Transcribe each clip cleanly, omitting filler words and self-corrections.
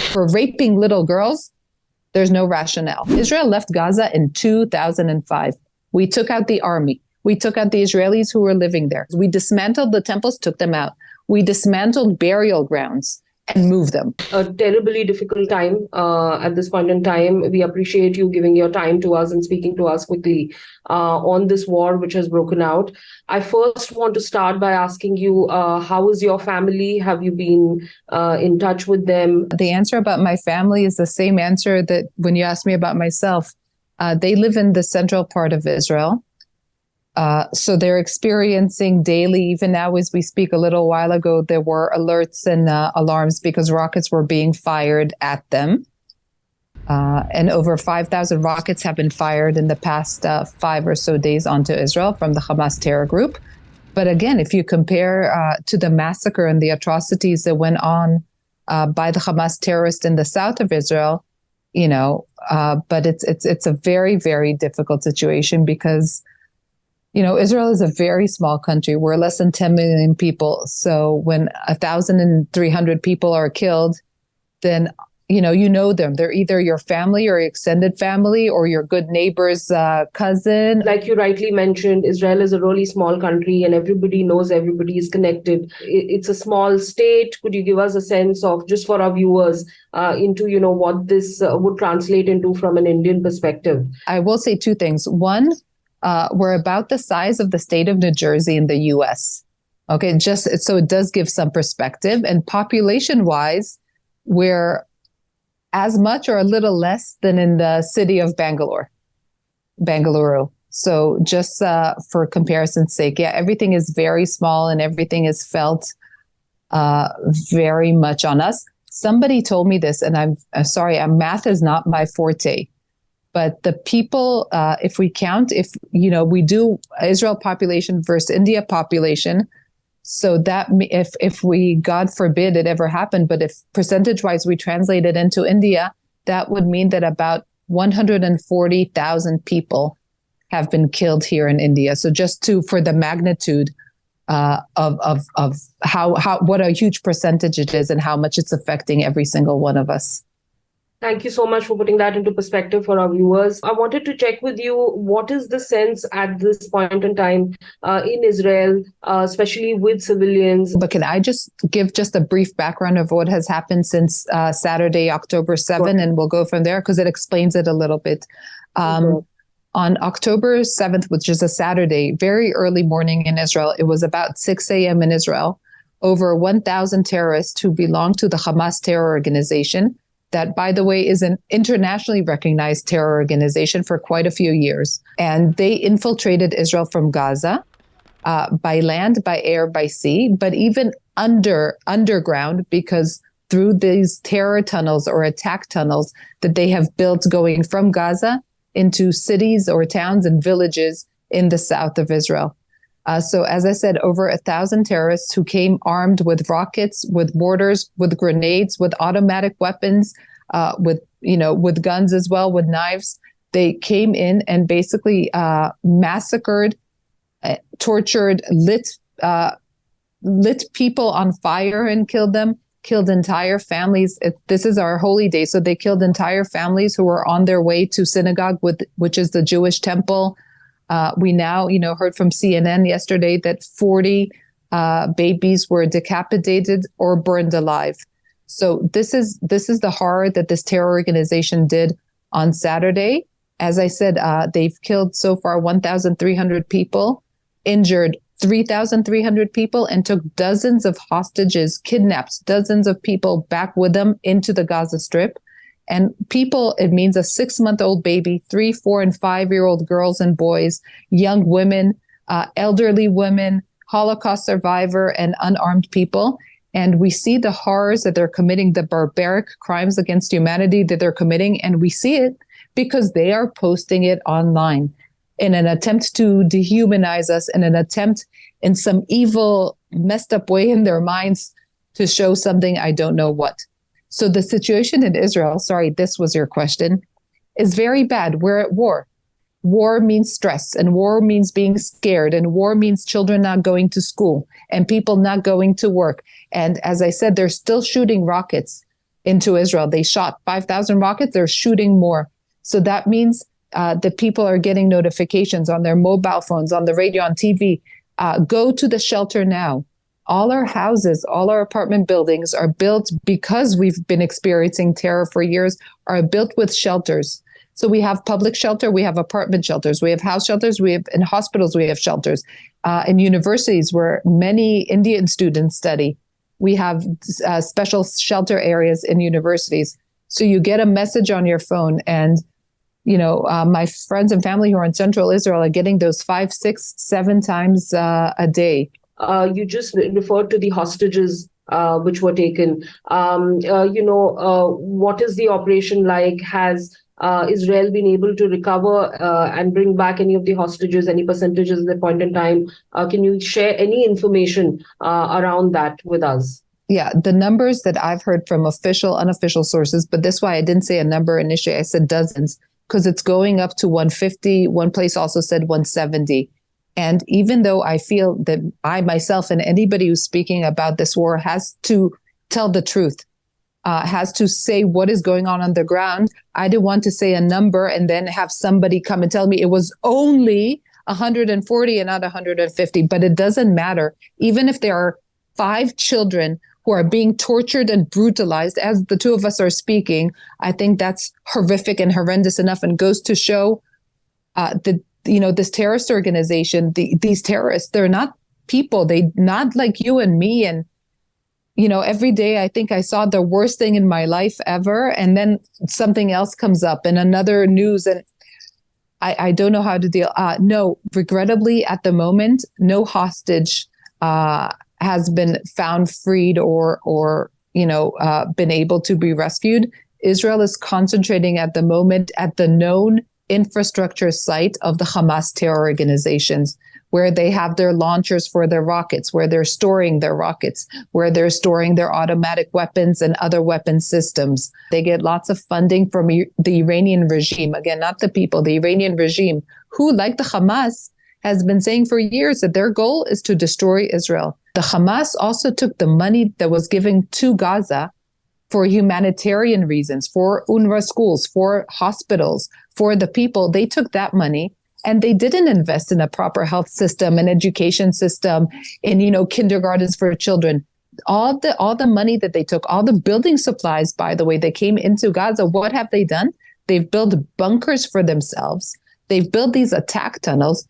For raping little girls, there's no rationale. Israel left Gaza in 2005. We took out the army. We took out the Israelis who were living there. We dismantled the temples, took them out. We dismantled burial grounds and moved them. A terribly difficult time at this point in time. We appreciate you giving your time to us and speaking to us quickly on this war which has broken out. I first want to start by asking you, how is your family? Have you been in touch with them? The answer about my family is the same answer that when you asked me about myself. They live in the central part of Israel. So they're experiencing daily, even now as we speak, a little while ago, there were alerts and alarms because rockets were being fired at them. And over 5,000 rockets have been fired in the past 5 or so days onto Israel from the Hamas terror group. But again, if you compare to the massacre and the atrocities that went on by the Hamas terrorists in the south of Israel, but it's a very, very difficult situation because Israel is a very small country. We're less than 10 million people. So when 1,300 people are killed, then, you know them. They're either your family or your extended family or your good neighbor's cousin. Like you rightly mentioned, Israel is a really small country and everybody knows everybody is connected. It's a small state. Could you give us a sense of, just for our viewers, into, what this would translate into from an Indian perspective? I will say 2 things. One, we're about the size of the state of New Jersey in the U.S. Okay, just so it does give some perspective. And population-wise, we're as much or a little less than in the city of Bangalore. So just for comparison's sake, everything is very small and everything is felt very much on us. Somebody told me this, and I'm sorry, math is not my forte. But the people, if we count, we do Israel population versus India population. So that if we, God forbid it ever happened, but if percentage wise we translate it into India, that would mean that about 140,000 people have been killed here in India. So just for the magnitude of how what a huge percentage it is and how much it's affecting every single one of us. Thank you so much for putting that into perspective for our viewers. I wanted to check with you, what is the sense at this point in time in Israel, especially with civilians? But can I just give a brief background of what has happened since Saturday, October 7, and we'll go from there because it explains it a little bit. On October 7th, which is a Saturday, very early morning in Israel, it was about 6 a.m. in Israel, over 1,000 terrorists who belong to the Hamas terror organization, that, by the way, is an internationally recognized terror organization for quite a few years. And they infiltrated Israel from Gaza by land, by air, by sea, but even underground, because through these terror tunnels or attack tunnels that they have built going from Gaza into cities or towns and villages in the south of Israel. So as I said, over 1,000 terrorists who came armed with rockets, with mortars, with grenades, with automatic weapons, with guns as well, with knives. They came in and basically massacred, tortured, lit people on fire and killed them, killed entire families. This is our holy day. So they killed entire families who were on their way to synagogue, which is the Jewish temple. We now, heard from CNN yesterday that 40 babies were decapitated or burned alive. So this is the horror that this terror organization did on Saturday. As I said, they've killed so far 1,300 people, injured 3,300 people, and took dozens of hostages, kidnapped dozens of people back with them into the Gaza Strip. And people, it means a 6-month-old baby, 3, 4, and 5-year-old girls and boys, young women, elderly women, Holocaust survivor, and unarmed people. And we see the horrors that they're committing, the barbaric crimes against humanity that they're committing. And we see it because they are posting it online in an attempt to dehumanize us, in an attempt in some evil, messed up way in their minds to show something, I don't know what. So the situation in Israel, sorry, this was your question, is very bad. We're at war. War means stress, and war means being scared, and war means children not going to school and people not going to work. And as I said, they're still shooting rockets into Israel. They shot 5,000 rockets. They're shooting more. So that means that people are getting notifications on their mobile phones, on the radio, on TV. Go to the shelter now. All our houses, all our apartment buildings are built because we've been experiencing terror for years, are built with shelters. So we have public shelter, we have apartment shelters, we have house shelters, we have in hospitals, we have shelters. In universities where many Indian students study, we have special shelter areas in universities. So you get a message on your phone, and my friends and family who are in central Israel are getting those 5, 6, 7 times a day. You just referred to the hostages which were taken. What is the operation like? Has Israel been able to recover and bring back any of the hostages, any percentages at that point in time? Can you share any information around that with us? Yeah, the numbers that I've heard from official, unofficial sources, but that's why I didn't say a number initially. I said dozens, because it's going up to 150. One place also said 170. And even though I feel that I myself and anybody who's speaking about this war has to tell the truth, has to say what is going on the ground, I didn't want to say a number and then have somebody come and tell me it was only 140 and not 150. But it doesn't matter. Even if there are 5 children who are being tortured and brutalized, as the two of us are speaking, I think that's horrific and horrendous enough, and goes to show that this terrorist organization, these terrorists, they're not people. They not like you and me. And, every day I think I saw the worst thing in my life ever. And then something else comes up and another news. And I don't know how to deal. No, regrettably, at the moment, no hostage has been found, freed, or been able to be rescued. Israel is concentrating at the moment at the known infrastructure site of the Hamas terror organizations, where they have their launchers for their rockets, where they're storing their rockets, where they're storing their automatic weapons and other weapon systems. They get lots of funding from the Iranian regime. Again, not the people, the Iranian regime, who, like the Hamas, has been saying for years that their goal is to destroy Israel. The Hamas also took the money that was given to Gaza for humanitarian reasons, for UNRWA schools, for hospitals, for the people. They took that money and they didn't invest in a proper health system, an education system, in kindergartens for children. All the money that they took, all the building supplies, by the way, that came into Gaza, what have they done? They've built bunkers for themselves. They've built these attack tunnels,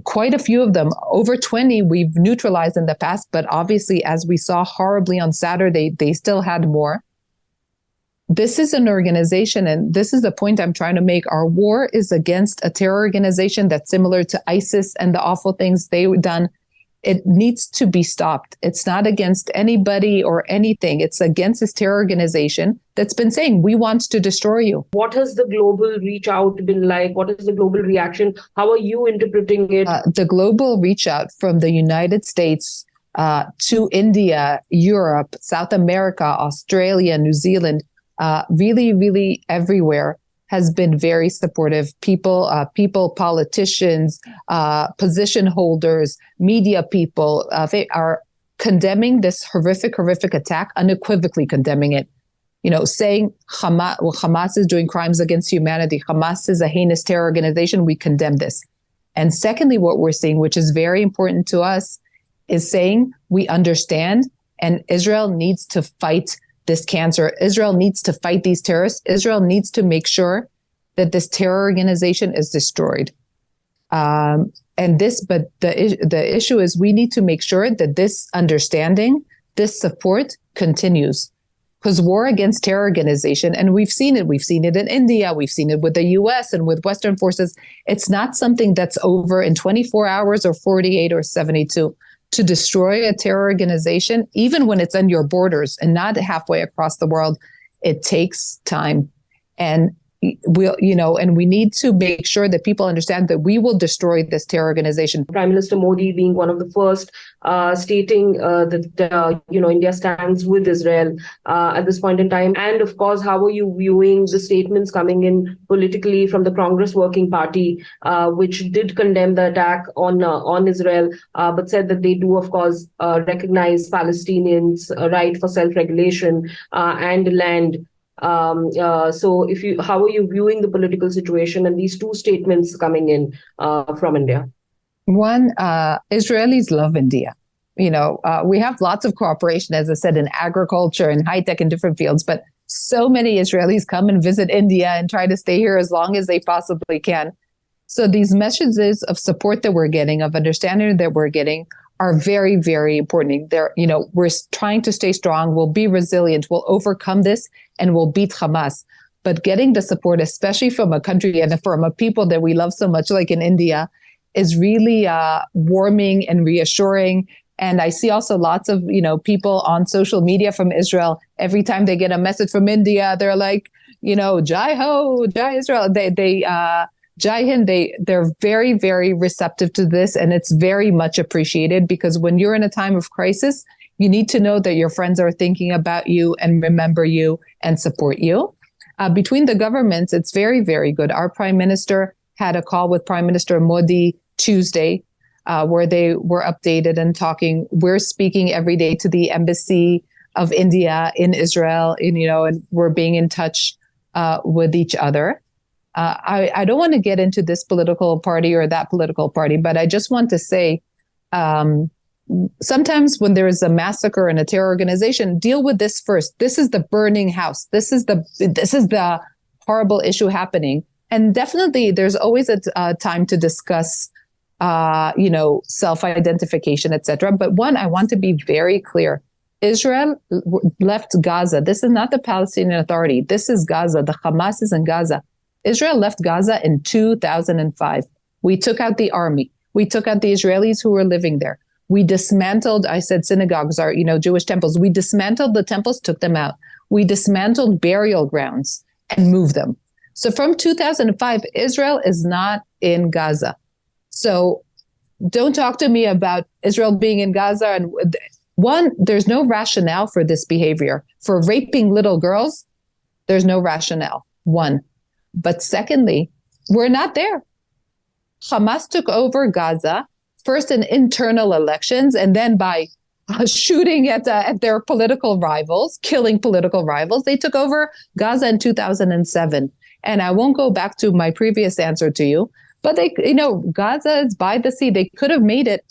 quite a few of them, over 20 we've neutralized in the past, but obviously, as we saw horribly on Saturday, they still had more. This is an organization, and this is the point I'm trying to make. Our war is against a terror organization that's similar to ISIS and the awful things they've done. It needs to be stopped. It's not against anybody or anything. It's against this terror organization that's been saying, we want to destroy you. What has the global reach out been like? What is the global reaction? How are you interpreting it? The global reach out from the United States to India, Europe, South America, Australia, New Zealand, really, really everywhere, has been very supportive. People, politicians, position holders, media people, they are condemning this horrific attack, unequivocally condemning it. Saying Hamas is doing crimes against humanity. Hamas is a heinous terror organization. We condemn this. And secondly, what we're seeing, which is very important to us, is saying we understand, and Israel needs to fight this cancer. Israel needs to fight these terrorists. Israel needs to make sure that this terror organization is destroyed. But the issue is we need to make sure that this understanding, this support continues. Because war against terror organization, and we've seen it in India, we've seen it with the US and with Western forces, it's not something that's over in 24 hours or 48 or 72. To destroy a terror organization, even when it's on your borders and not halfway across the world, it takes time. And and we need to make sure that people understand that we will destroy this terror organization. Prime Minister Modi being one of the first stating that India stands with Israel at this point in time. And of course, how are you viewing the statements coming in politically from the Congress Working Party, which did condemn the attack on Israel, but said that they do, of course, recognize Palestinians' right for self-regulation and land. So how are you viewing the political situation and these two statements coming in from India? One, Israelis love India. We have lots of cooperation, as I said, in agriculture and high tech and different fields, but so many Israelis come and visit India and try to stay here as long as they possibly can. So these messages of support that we're getting, of understanding that we're getting, are very, very important. We're trying to stay strong. We'll be resilient. We'll overcome this and we'll beat Hamas. But getting the support, especially from a country and from a people that we love so much, like in India, is really warming and reassuring. And I see also lots of, people on social media from Israel. Every time they get a message from India, they're like, Jai Ho, Jai Israel. Jai Hind, they're very, very receptive to this, and it's very much appreciated, because when you're in a time of crisis, you need to know that your friends are thinking about you and remember you and support you. Between the governments, it's very, very good. Our prime minister had a call with Prime Minister Modi Tuesday, where they were updated and talking. We're speaking every day to the embassy of India in Israel, and we're being in touch with each other. I don't want to get into this political party or that political party, but I just want to say, sometimes when there is a massacre in a terror organization, deal with this first. This is the burning house. This is the horrible issue happening. And definitely there's always a time to discuss, self-identification, etc. But one, I want to be very clear. Israel left Gaza. This is not the Palestinian Authority. This is Gaza. The Hamas is in Gaza. Israel left Gaza in 2005. We took out the army. We took out the Israelis who were living there. We dismantled, I said, synagogues are, Jewish temples. We dismantled the temples, took them out. We dismantled burial grounds and moved them. So from 2005, Israel is not in Gaza. So don't talk to me about Israel being in Gaza. And one, there's no rationale for this behavior. For raping little girls, there's no rationale. One. But secondly, we're not there. Hamas took over Gaza, first in internal elections, and then by shooting at their political rivals, killing political rivals. They took over Gaza in 2007. And I won't go back to my previous answer to you, but Gaza is by the sea. They could have made it,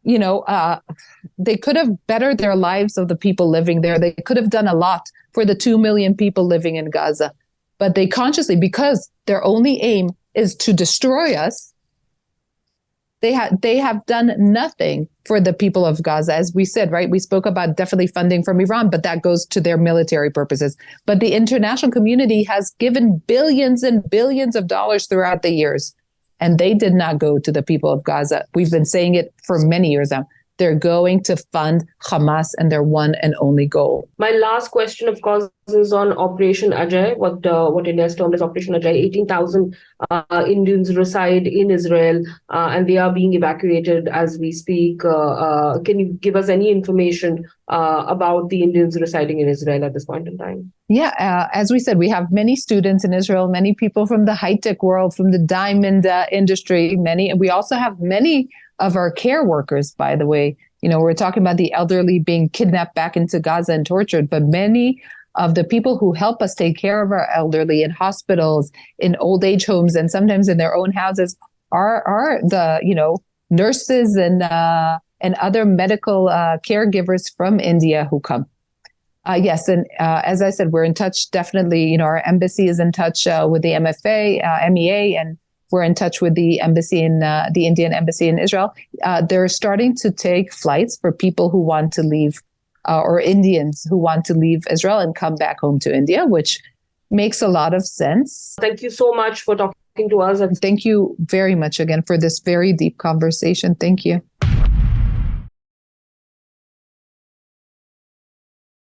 they could have bettered their lives of the people living there. They could have done a lot for the 2 million people living in Gaza. But they consciously, because their only aim is to destroy us, they have done nothing for the people of Gaza. As we said, right? We spoke about definitely funding from Iran, but that goes to their military purposes. But the international community has given billions and billions of dollars throughout the years, and they did not go to the people of Gaza. We've been saying it for many years now. They're going to fund Hamas and their one and only goal. My last question, of course, is on Operation Ajay, what India has termed as Operation Ajay. 18,000 Indians reside in Israel, and they are being evacuated as we speak. Can you give us any information about the Indians residing in Israel at this point in time? Yeah, as we said, we have many students in Israel, many people from the high-tech world, from the diamond industry, and we also have many of our care workers, by the way. We're talking about the elderly being kidnapped back into Gaza and tortured, but many of the people who help us take care of our elderly in hospitals, in old age homes, and sometimes in their own houses are the, nurses and other medical caregivers from India who come. Yes, and as I said, we're in touch, definitely, our embassy is in touch with the MEA, and we're in touch with the embassy in the Indian embassy in Israel. They're starting to take flights for people who want to leave, or Indians who want to leave Israel and come back home to India, which makes a lot of sense. Thank you so much for talking to us. Thank you very much again for this very deep conversation. Thank you.